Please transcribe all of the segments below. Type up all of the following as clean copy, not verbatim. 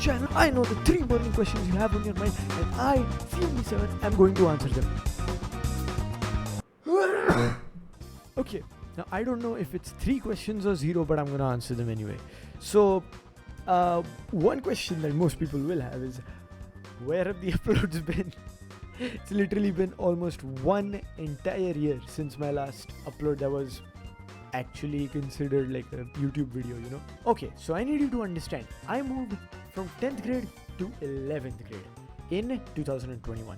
channel. I know the 3 burning questions you have on your mind, and I, CMB7, am going to answer them. Okay, now I don't know if it's 3 questions or 0, but I'm gonna answer them anyway. So, one question that most people will have is, where have the uploads been? It's literally been almost 1 entire year since my last upload that was actually considered like a YouTube video, you know. Okay, so I need you to understand, I moved from 10th grade to 11th grade in 2021,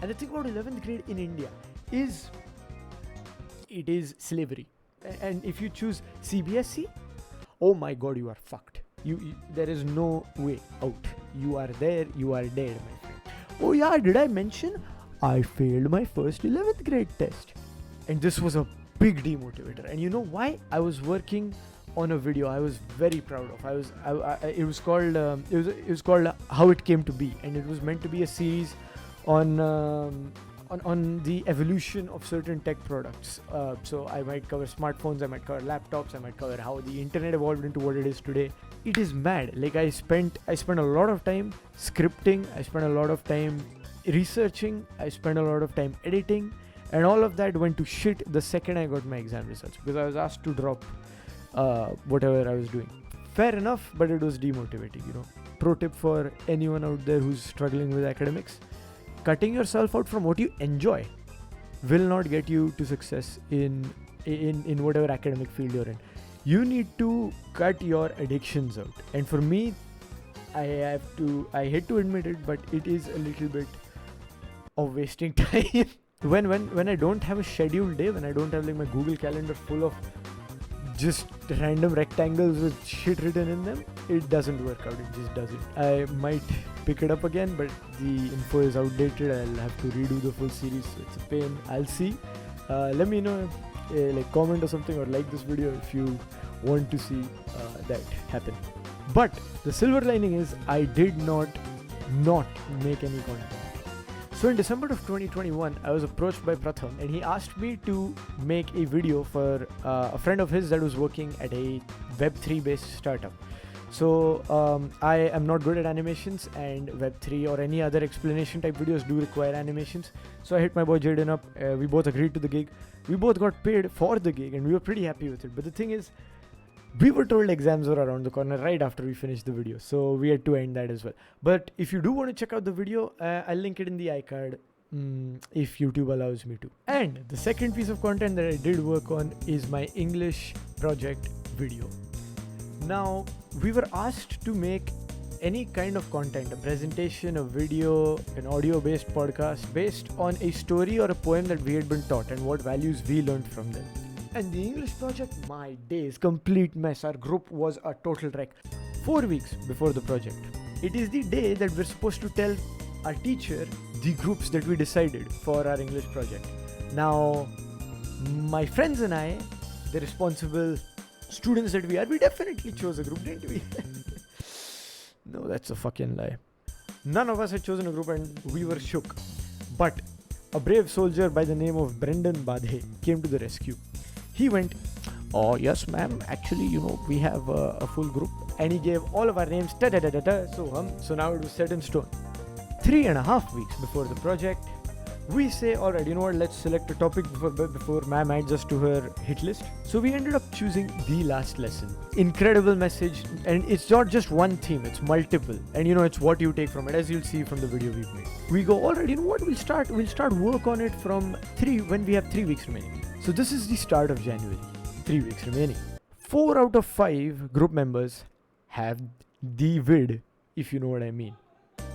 and the thing about 11th grade in India is it is slavery, and if you choose CBSE, oh my god, you are fucked. You there is no way out. You are there, you are dead, my friend. Oh yeah, did I mention I failed my first 11th grade test, and this was a big demotivator. And you know why? I was working on a video I was very proud of. It was called How It Came to Be, and it was meant to be a series on the evolution of certain tech products. So I might cover smartphones, I might cover laptops, I might cover how the internet evolved into what it is today. It is mad. Like I spent a lot of time scripting, I spent a lot of time researching, I spent a lot of time editing, and all of that went to shit the second I got my exam results, because I was asked to drop whatever I was doing. Fair enough, but it was demotivating, you know. Pro tip for anyone out there who's struggling with academics: cutting yourself out from what you enjoy will not get you to success in whatever academic field you're in. You need to cut your addictions out. And for me, I hate to admit it, but it is a little bit of wasting time. when I don't have a scheduled day, when I don't have like my Google Calendar full of just random rectangles with shit written in them, it doesn't work out. It just doesn't. I might pick it up again, but the info is outdated. I'll have to redo the full series, so it's a pain. I'll see. Let me know, like comment or something, or like this video if you want to see that happen. But the silver lining is I did not make any content. So in December of 2021, I was approached by Pratham, and he asked me to make a video for a friend of his that was working at a Web3 based startup. So I am not good at animations, and Web3 or any other explanation type videos do require animations. So I hit my boy Jaden up. We both agreed to the gig. We both got paid for the gig, and we were pretty happy with it. But the thing is, we were told exams were around the corner right after we finished the video, so we had to end that as well. But if you do want to check out the video, I'll link it in the iCard if YouTube allows me to. And the second piece of content that I did work on is my English project video. Now, we were asked to make any kind of content, a presentation, a video, an audio-based podcast based on a story or a poem that we had been taught and what values we learned from them. And the English project, my days, complete mess. Our group was a total wreck. 4 weeks before the project, it is the day that we're supposed to tell our teacher the groups that we decided for our English project. Now, my friends and I, the responsible students that we are, we definitely chose a group, didn't we? No, that's a fucking lie. None of us had chosen a group, and we were shook. But a brave soldier by the name of Brendan Badhe came to the rescue. He went, "Oh yes ma'am, actually, you know, we have a full group," and he gave all of our names, so now it was set in stone. 3.5 weeks before the project, we say, alright, you know what, let's select a topic before ma'am adds us to her hit list. So we ended up choosing the last lesson. Incredible message, and it's not just one theme, it's multiple, and you know, it's what you take from it, as you'll see from the video we've made. We go, alright, you know what, we'll start work on it from when we have 3 weeks remaining. So this is the start of January, 3 weeks remaining. 4 out of 5 group members have the vid, if you know what I mean.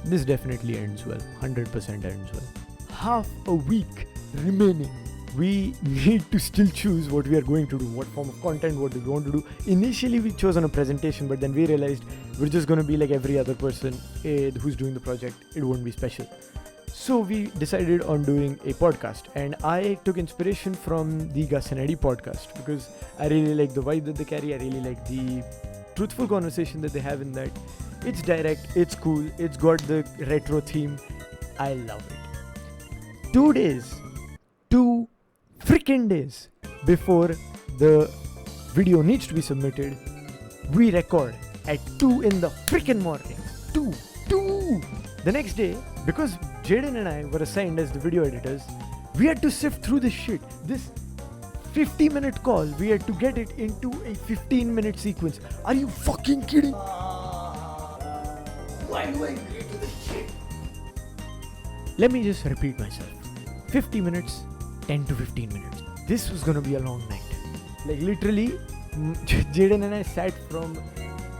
This definitely ends well, 100% ends well. Half a week remaining. We need to still choose what we are going to do, what form of content, what do we want to do. Initially we chose on a presentation, but then we realized we're just going to be like every other person who's doing the project. It won't be special. So we decided on doing a podcast, and I took inspiration from the Gus and Eddie podcast because I really like the vibe that they carry. I really like the truthful conversation that they have in that. It's direct, it's cool, it's got the retro theme. I love it. 2 freaking days before the video needs to be submitted, we record at 2 in the freaking morning. Two. The next day, because Jaden and I were assigned as the video editors, we had to sift through this shit. This 50-minute call, we had to get it into a 15-minute sequence. Are you fucking kidding? Why do I agree to this shit? Let me just repeat myself. 50 minutes, 10 to 15 minutes. This was gonna be a long night. Like literally, Jaden and I sat from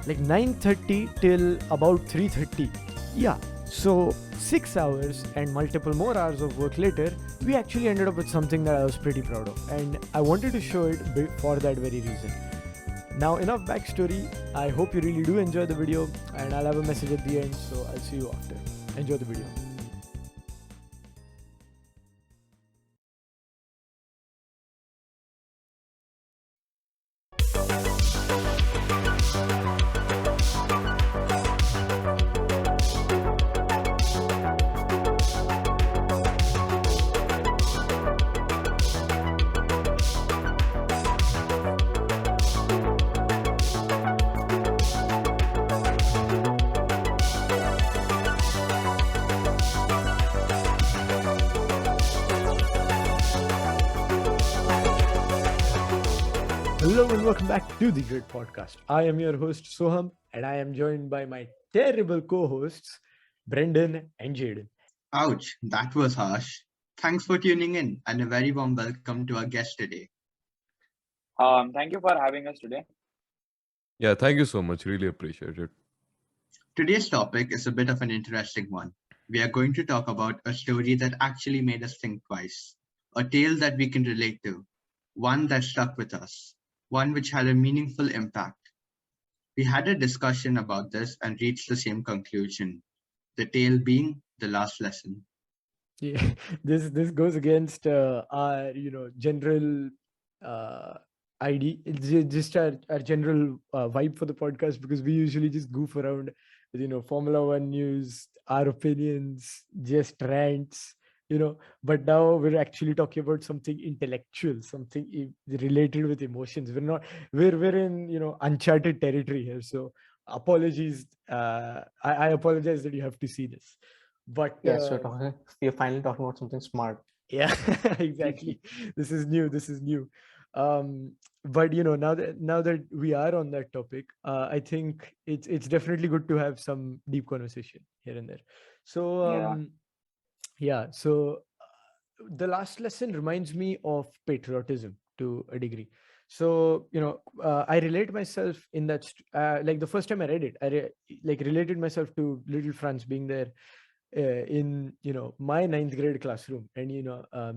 like 9:30 till about 3:30. Yeah, so 6 hours and multiple more hours of work later, we actually ended up with something that I was pretty proud of, and I wanted to show it for that very reason. Now, enough backstory. I hope you really do enjoy the video, and I'll have a message at the end, so I'll see you after. Enjoy the video. Hello and welcome back to the Great Podcast. I am your host Soham, and I am joined by my terrible co-hosts Brendan and Jaden. Ouch, that was harsh. Thanks for tuning in and a very warm welcome to our guest today. Thank you for having us today. Yeah, thank you so much. Really appreciate it. Today's topic is a bit of an interesting one. We are going to talk about a story that actually made us think twice, a tale that we can relate to, one that stuck with us, one which had a meaningful impact. We had a discussion about this and reached the same conclusion, the tale being the last lesson. Yeah, this goes against our general ID. It's just our general vibe for the podcast, because we usually just goof around with Formula One news, our opinions, just rants. But now we're actually talking about something intellectual, something related with emotions. We're in uncharted territory here. So apologies. I apologize that you have to see this. But yes, we're finally talking about something smart. Yeah, exactly. This is new. But now that we are on that topic, I think it's definitely good to have some deep conversation here and there. So So the last lesson reminds me of patriotism to a degree. So I relate myself in that. Like the first time I read it, I related myself to little Franz being there in my 9th grade classroom, and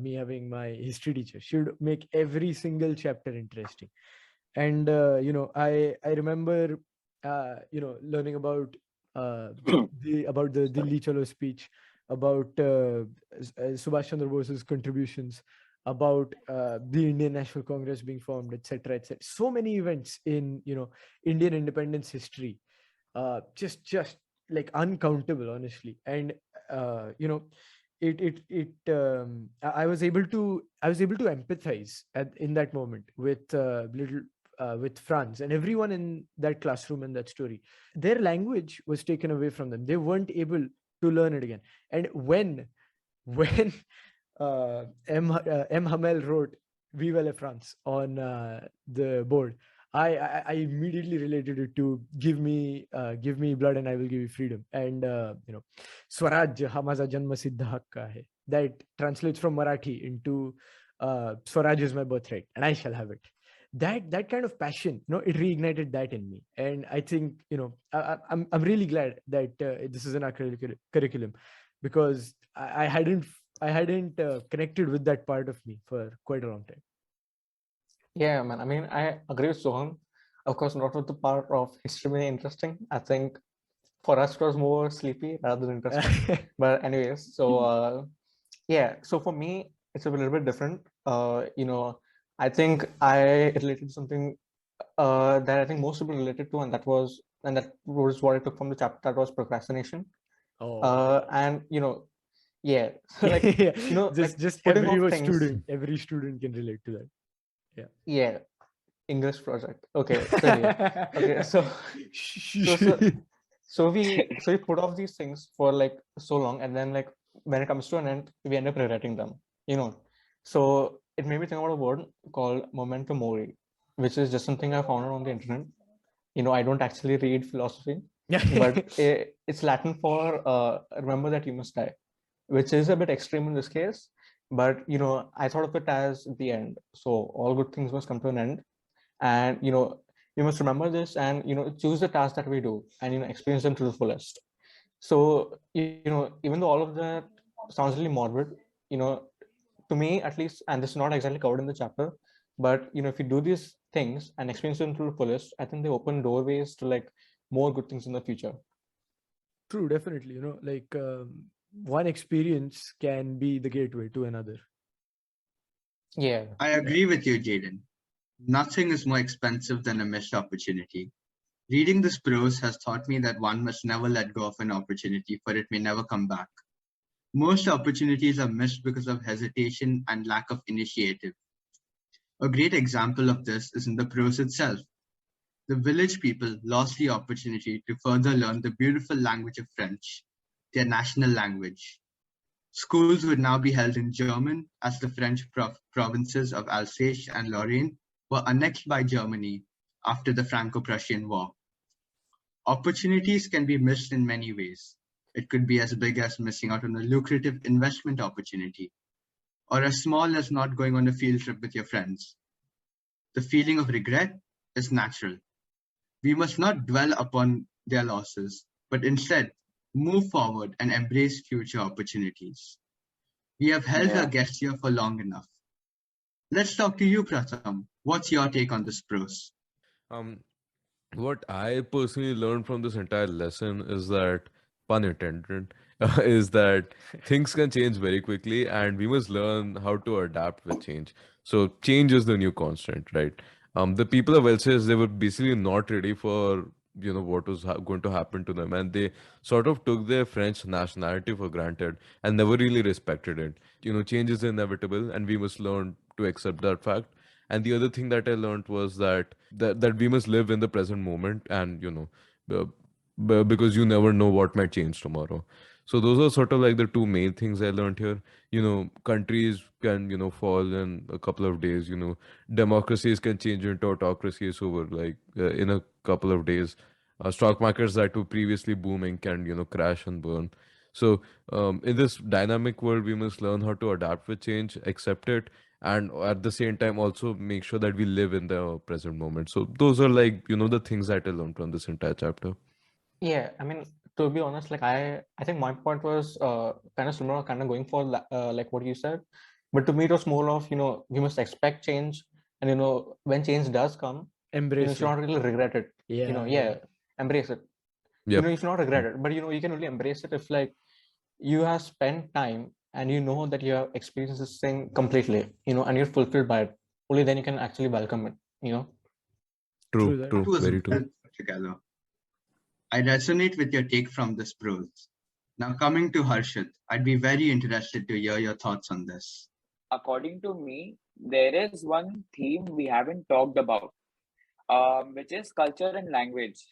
me having my history teacher. She would make every single chapter interesting. And I remember learning about the Dilli Chalo speech, about Subhash Chandra Bose's contributions, about the Indian National Congress being formed, etc., etc. So many events in Indian independence history, just like uncountable, honestly. And I was able to empathize in that moment with with Franz and everyone in that classroom and that story. Their language was taken away from them. They weren't able to learn it again. And when M. Hamel wrote "Vive la France" on the board, I immediately related it to give me blood and I will give you freedom. And Swaraj hamaza janma siddha hakka hai. That translates from Marathi into Swaraj is my birthright and I shall have it. That kind of passion, it reignited that in me. And I think I'm really glad that this is in our curriculum, because I hadn't connected with that part of me for quite a long time. Yeah, man. I mean, I agree with Soham. Of course, not with the part of history being interesting. I think for us it was more sleepy rather than interesting. But anyways, so so for me it's a little bit different. I think I related to something that I think most people related to, and that was what I took from the chapter. That was procrastination. And yeah, like just every student can relate to that. Yeah, English project. Okay. So So we put off these things for like so long, and then like when it comes to an end, we end up regretting them, you know. So it made me think about a word called memento mori, which is just something I found on the internet. You know, I don't actually read philosophy, but it's Latin for remember that you must die, which is a bit extreme in this case. But you know, I thought of it as the end. So all good things must come to an end, and you know, we must remember this, and you know, choose the tasks that we do, and you know, experience them to the fullest. So you know, even though all of that sounds really morbid, you know, to me at least, and this is not exactly covered in the chapter, but you know, if you do these things and experience them to the fullest, I think they open doorways to like more good things in the future. True, definitely. Like one experience can be the gateway to another. Yeah. I agree with you, Jaden. Nothing is more expensive than a missed opportunity. Reading this prose has taught me that one must never let go of an opportunity, for it may never come back. Most opportunities are missed because of hesitation and lack of initiative. A great example of this is in the prose itself. The village people lost the opportunity to further learn the beautiful language of French, their national language. Schools would now be held in German as the French provinces of Alsace and Lorraine were annexed by Germany after the Franco-Prussian War. Opportunities can be missed in many ways. It could be as big as missing out on a lucrative investment opportunity, or as small as not going on a field trip with your friends. The feeling of regret is natural. We must not dwell upon their losses, but instead move forward and embrace future opportunities. We have held our guests here for long enough. Let's talk to you, Pratham. What's your take on this prose? Um, what I personally learned from this entire lesson is that, pun intended, is that things can change very quickly and we must learn how to adapt with change. So change is the new constant, right? The people of Welsh, they were basically not ready for, what was going to happen to them, and they sort of took their French nationality for granted and never really respected it. Change is inevitable and we must learn to accept that fact. And the other thing that I learned was that we must live in the present moment, and because you never know what might change tomorrow. So those are sort of like the two main things I learned here. Countries can fall in a couple of days. Democracies can change into autocracies over in a couple of days. Stock markets that were previously booming can crash and burn. So in this dynamic world, we must learn how to adapt with change, accept it, and at the same time also make sure that we live in the present moment. So those are the things that I learned from this entire chapter. Yeah, I mean, to be honest, like I think my point was kind of similar, kind of going for like what you said, but to me it was more of, you know, we must expect change, and you know, when change does come, you know, you Embrace should not it. really regret it. You know, Yeah. embrace it. You know, you should not regret it, but you know, you can only embrace it if like you have spent time and you know that you have experienced this thing completely, you know, and you're fulfilled by it. Only then you can actually welcome it, you know. True True, that. true, It was very well true. put together. I resonate with your take from this prose. Now coming to Harshit, I'd be very interested to hear your thoughts on this. According to me, there is one theme we haven't talked about, which is culture and language.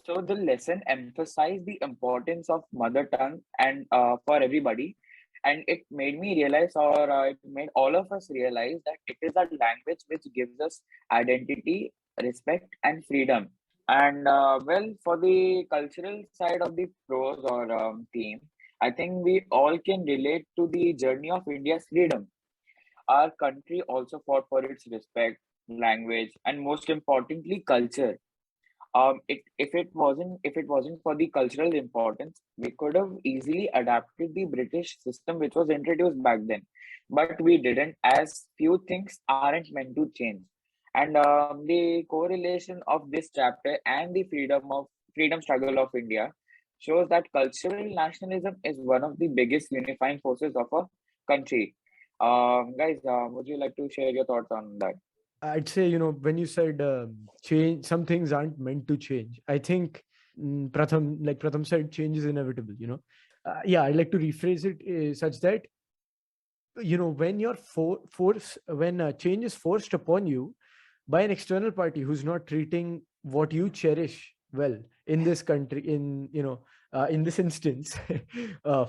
So the lesson emphasized the importance of mother tongue and for everybody, and it made me realize, or it made all of us realize that it is a language which gives us identity, respect, and freedom. And well, for the cultural side of the prose or theme, I think we all can relate to the journey of India's freedom. Our country also fought for its respect, language, and most importantly, culture. If it wasn't for the cultural importance, we could have easily adapted the British system which was introduced back then, but we didn't, as few things aren't meant to change. And the correlation of this chapter and the freedom struggle of India shows that cultural nationalism is one of the biggest unifying forces of a country. Guys, would you like to share your thoughts on that? I'd say, when you said change, some things aren't meant to change. I think Pratham said, change is inevitable. Yeah, I'd like to rephrase it such that, when when change is forced upon you by an external party who's not treating what you cherish Well, in this country, in this instance,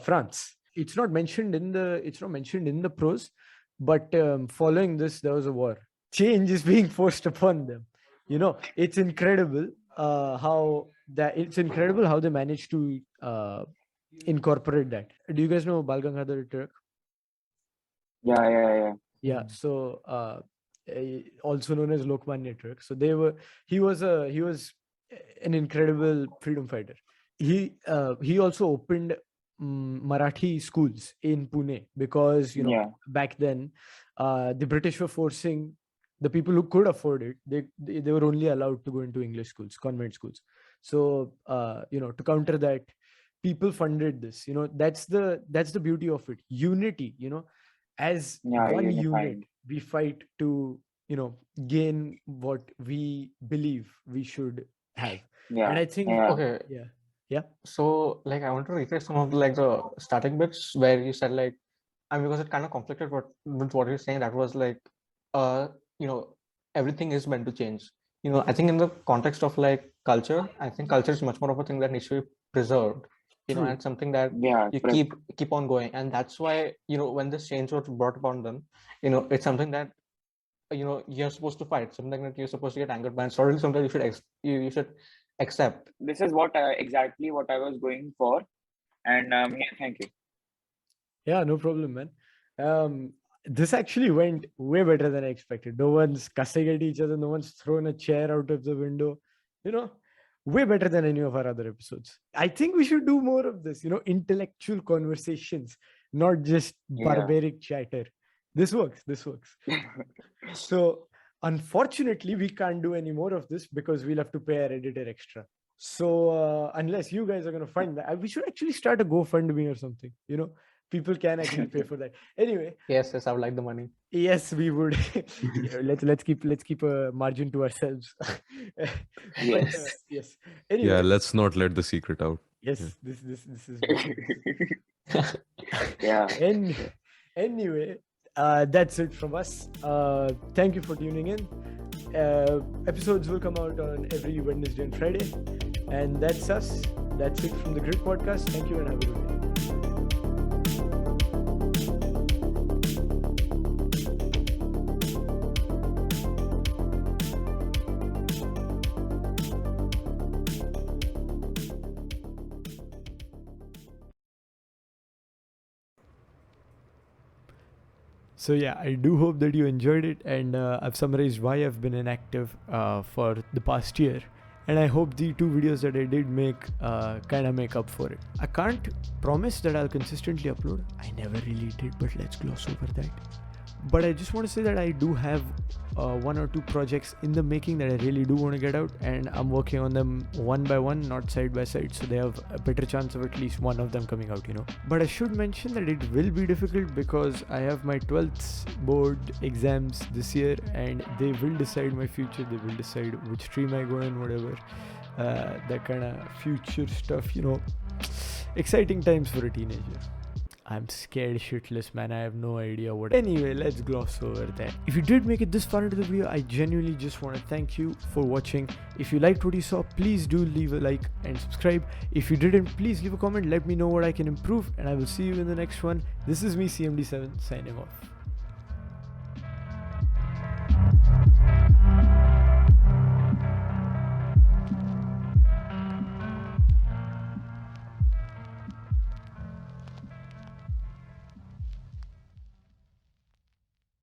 France. It's not mentioned in the prose, but following this, there was a war. Change is being forced upon them. It's incredible how they managed to incorporate that. Do you guys know Bal Gangadhar Tilak? Yeah. Yeah. So also known as Lokmanya Tilak. So he was an incredible freedom fighter. He also opened Marathi schools in Pune because Yeah. back then the British were forcing the people who could afford it. They were only allowed to go into English schools, convent schools. So to counter that, people funded this. That's the beauty of it. Unity. As Yeah, one unified. unit, we fight to gain what we believe we should have. Yeah. And I think Okay. yeah. So like I want to rephrase some of the starting bits where you said because it kind of conflicted with what you're saying. That was everything is meant to change. I think in the context of culture, I think culture is much more of a thing that needs to be preserved. True. And something that Yeah. you keep on going, and that's why when this change was brought upon them, it's something that you're supposed to fight, something that you're supposed to get angered by, and sorry, something you should accept. This is exactly what I was going for, and thank you. Yeah, no problem, man. This actually went way better than I expected. No one's cussing at each other. No one's thrown a chair out of the window. Way better than any of our other episodes. I think we should do more of this, intellectual conversations, not just barbaric chatter. This works. So unfortunately, we can't do any more of this because we'll have to pay our editor extra. So unless you guys are going to fund that, we should actually start a GoFundMe or something. People can actually pay for that. Anyway. Yes, I would like the money. Yes, we would. let's keep a margin to ourselves. Yes. Yes. Anyway, Yeah, let's not let the secret out. Yes, Yeah. this is. Yeah. Anyway, that's it from us. Thank you for tuning in. Episodes will come out on every Wednesday and Friday, and that's us. That's it from the Grid Podcast. Thank you and have a good day. So yeah, I do hope that you enjoyed it, and I've summarized why I've been inactive for the past year, and I hope the 2 videos that I did make kind of make up for it. I can't promise that I'll consistently upload. I never really did, but let's gloss over that. But I just want to say that I do have 1 or 2 projects in the making that I really do want to get out, and I'm working on them one by one, not side by side, so they have a better chance of at least one of them coming out, But I should mention that it will be difficult because I have my 12th board exams this year, and they will decide my future. They will decide which stream I go in, whatever, that kind of future stuff, Exciting times for a teenager. I'm scared shitless, man. I have no idea what. Anyway, let's gloss over that. If you did make it this far into the video, I genuinely just want to thank you for watching. If you liked what you saw, please do leave a like and subscribe. If you didn't, please leave a comment. Let me know what I can improve, and I will see you in the next one. This is me, CMD7, signing off.